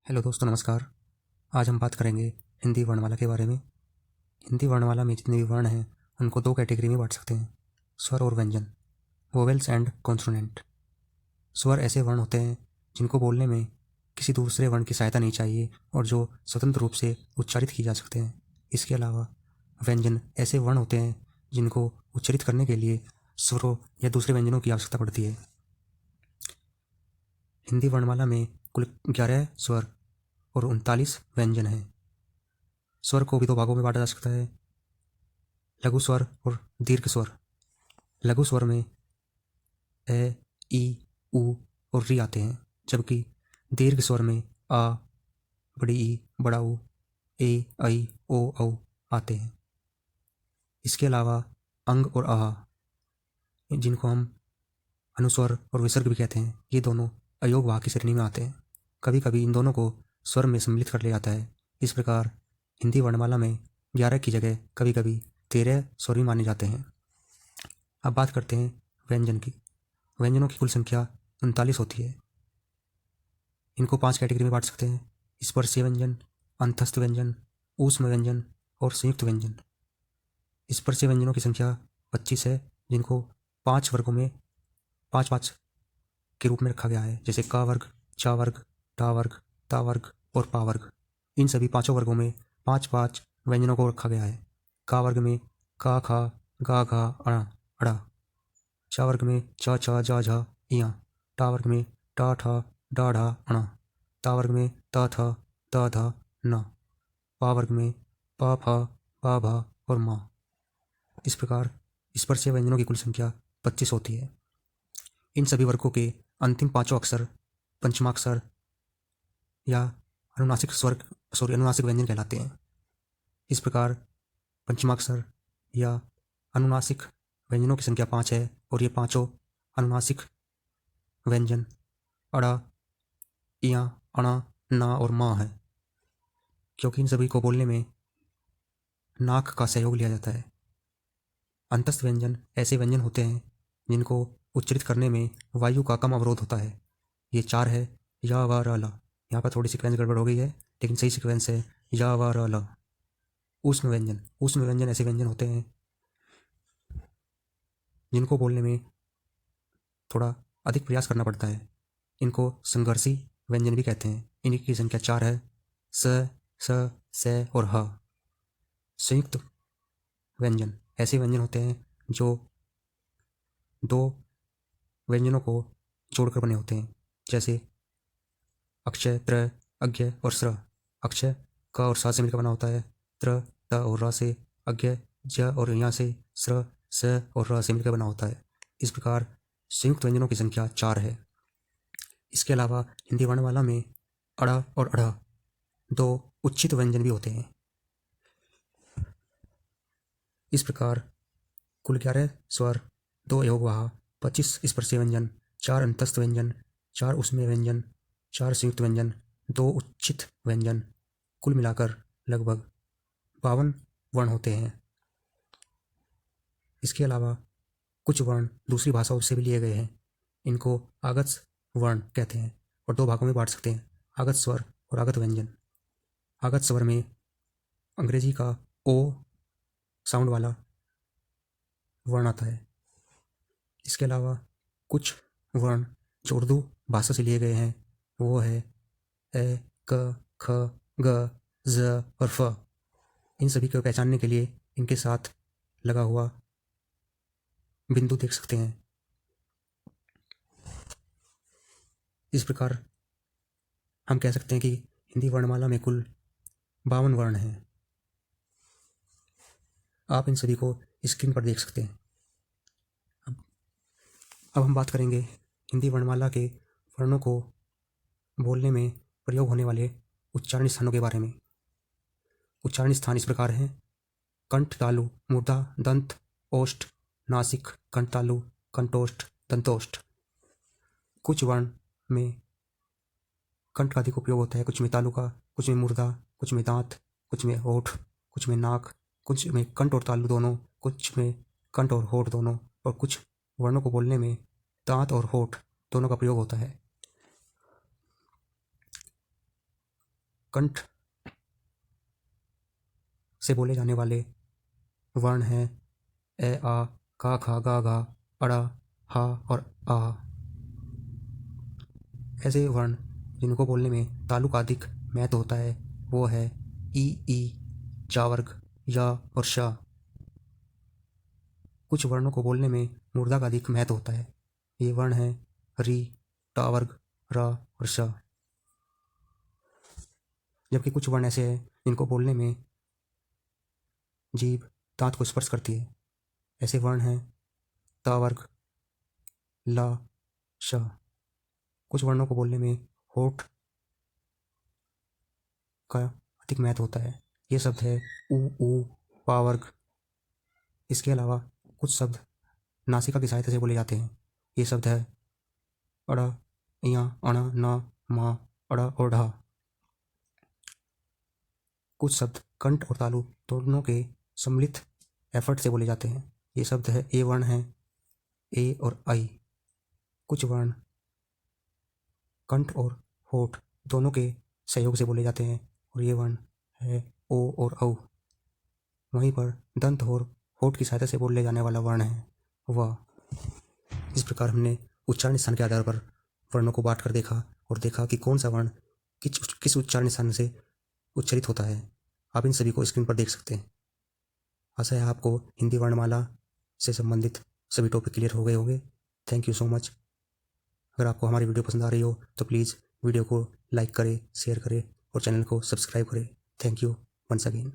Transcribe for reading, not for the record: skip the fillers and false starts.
Hello दोस्तों, नमस्कार। आज हम बात करेंगे हिंदी वर्णमाला के बारे में। हिंदी वर्णमाला में जितने भी वर्ण हैं उनको दो कैटेगरी में बांट सकते हैं, स्वर और व्यंजन, वोवेल्स एंड कॉन्सोनेंट। स्वर ऐसे वर्ण होते हैं जिनको बोलने में किसी दूसरे वर्ण की सहायता नहीं चाहिए और जो स्वतंत्र रूप से उच्चारित किए जा सकते हैं। इसके अलावा व्यंजन ऐसे वर्ण होते हैं जिनको उच्चारित करने के लिए स्वरों या दूसरे व्यंजनों की आवश्यकता पड़ती है। हिंदी वर्णमाला में कुल 11 स्वर और 39 व्यंजन हैं। स्वर को भी दो भागों में बांटा जा सकता है, लघु स्वर और दीर्घ स्वर। लघु स्वर में ए, ई, उ और री आते हैं, जबकि दीर्घ स्वर में आ, बड़ी ई, बड़ा उ, ए, ऐ, ओ, औ आते हैं। इसके अलावा अंग और आहा, जिनको हम अनुस्वर और विसर्ग भी कहते हैं, ये दोनों अयोग वाह की श्रेणी में आते हैं। कभी कभी इन दोनों को स्वर में सम्मिलित कर लिया जाता है। इस प्रकार हिंदी वर्णमाला में 11 की जगह कभी कभी 13 स्वर भी माने जाते हैं। अब बात करते हैं व्यंजन की। व्यंजनों की कुल संख्या 39 होती है। इनको 5 कैटेगरी में बांट सकते हैं, स्पर्शीय व्यंजन, अंतस्थ व्यंजन, ऊष्म व्यंजन और संयुक्त व्यंजन। स्पर्शीय व्यंजनों की संख्या 25 है, जिनको 5 वर्गों में 5-5 के रूप में रखा गया है, जैसे का वर्ग, चा वर्ग, टा वर्ग, ता वर्ग और पा वर्ग। इन सभी पांचों वर्गों में 5-5 व्यंजनों को रखा गया है। का वर्ग में का, खा, गा, घा, अणा, अड़ा। चा वर्ग में चा, छा, जा, झा, इया। टा वर्ग में टा, ठा, डा, ढा, अणा। ता वर्ग में ता, था, दा, धा, ना। पा वर्ग में पा, फा, बा, भा और मा। इस प्रकार स्पर्शीय व्यंजनों की कुल संख्या 25 होती है। इन सभी वर्गों के अंतिम पांचों अक्षर पंचमाक्षर या अनुनासिक व्यंजन कहलाते हैं। इस प्रकार पंचमाक्षर या अनुनासिक व्यंजनों की संख्या 5 है और ये पांचों अनुनासिक व्यंजन अड़ा, इया, अणा, ना और मा है, क्योंकि इन सभी को बोलने में नाक का सहयोग लिया जाता है। अंतस्थ व्यंजन ऐसे व्यंजन होते हैं जिनको उच्चारित करने में वायु का कम अवरोध होता है। ये 4 है, या, वा, र, ला। यहाँ पर थोड़ी सीक्वेंस गड़बड़ हो गई है, लेकिन सही सीक्वेंस है या, वा, र, ला। ऊष्म व्यंजन ऐसे व्यंजन होते हैं जिनको बोलने में थोड़ा अधिक प्रयास करना पड़ता है। इनको संघर्षी व्यंजन भी कहते हैं। इनकी संख्या 4 है, स, स, से और ह। संयुक्त व्यंजन ऐसे व्यंजन होते हैं जो दो व्यंजनों को जोड़कर बने होते हैं, जैसे अक्षय, त्र, अज्ञ और स्र। अक्षय क और सा से मिलकर बना होता है, त्र, त और र से, अज्ञ, ज और यहाँ से, स्र, स और र से मिलकर बना होता है। इस प्रकार संयुक्त व्यंजनों की संख्या 4 है। इसके अलावा हिंदी वर्णमाला में अड़ा और अढ़ा दो उच्चित व्यंजन भी होते हैं। इस प्रकार कुल 11 स्वर, 2 अयोगवाह, 25 स्पर्शीय व्यंजन, 4 अंतस्थ व्यंजन, 4 ऊष्मीय व्यंजन, 4 संयुक्त व्यंजन, 2 उच्चित व्यंजन, कुल मिलाकर लगभग 52 वर्ण होते हैं। इसके अलावा कुछ वर्ण दूसरी भाषाओं से भी लिए गए हैं। इनको आगत वर्ण कहते हैं और दो भागों में बांट सकते हैं, आगत स्वर और आगत व्यंजन। आगत स्वर में अंग्रेजी का ओ साउंड वाला वर्ण आता है। इसके अलावा कुछ वर्ण जो उर्दू भाषा से लिए गए हैं वो है ए, क, ख, ग, ज और फ। इन सभी को पहचानने के लिए इनके साथ लगा हुआ बिंदु देख सकते हैं। इस प्रकार हम कह सकते हैं कि हिंदी वर्णमाला में कुल 52 वर्ण हैं। आप इन सभी को स्क्रीन पर देख सकते हैं। अब हम बात करेंगे हिंदी वर्णमाला के वर्णों को बोलने में प्रयोग होने वाले उच्चारण स्थानों के बारे में। उच्चारण स्थान इस प्रकार हैं: कंठ तालु, मूर्धा, दंत, ओष्ठ, नासिक, कंठ तालु, कंठोष्ठ, दंतोष्ठ। कुछ वर्ण में कंठ का अधिक उपयोग होता है, कुछ में तालु का, कुछ में मूर्धा, कुछ में दांत, कुछ में होठ, कुछ में नाक, कुछ में कंठ और तालु दोनों, कुछ में कंठ और होठ दोनों, और कुछ वर्णों को बोलने में दांत और होठ दोनों का प्रयोग होता है। कंठ से बोले जाने वाले वर्ण हैं ए आ, का खा गा घा, अड़ा, हा और आ। ऐसे वर्ण जिनको बोलने में तालु का अधिक महत्व होता है वो है ई, चावर्ग, या और शा। कुछ वर्णों को बोलने में मूर्धा का अधिक महत्व होता है। ये वर्ण है री, टावर्ग, रा और शा। जबकि कुछ वर्ण ऐसे हैं जिनको बोलने में जीभ दांत को स्पर्श करती है। ऐसे वर्ण हैं तावर्ग, ला, शा। कुछ वर्णों को बोलने में होठ का अधिक महत्व होता है। ये शब्द है ऊ, पावर्ग। इसके अलावा कुछ शब्द नासिका की सहायता से बोले जाते हैं। ये शब्द है अड़ा, या, अणा, ना, मा, अड़ा और ढा। कुछ शब्द कंठ और तालु दोनों के सम्मिलित एफर्ट से बोले जाते हैं। ये शब्द है ए वर्ण है ए और आई। कुछ वर्ण कंठ और होठ दोनों के सहयोग से बोले जाते हैं और ये वर्ण है ओ और औ। वहीं पर दंत और होठ की सहायता से बोले जाने वाला वर्ण है व। इस प्रकार हमने उच्चारण स्थान के आधार पर वर्णों को बांट कर देखा और देखा कि कौन सा वर्ण किस उच्चारण स्थान से उच्चरित होता है। आप इन सभी को स्क्रीन पर देख सकते हैं। आशा है आपको हिंदी वर्णमाला से संबंधित सभी टॉपिक क्लियर हो गए होंगे। Thank you so much. अगर आपको हमारी वीडियो पसंद आ रही हो तो प्लीज़ वीडियो को लाइक करें, शेयर करें और चैनल को सब्सक्राइब करें। Thank you once again.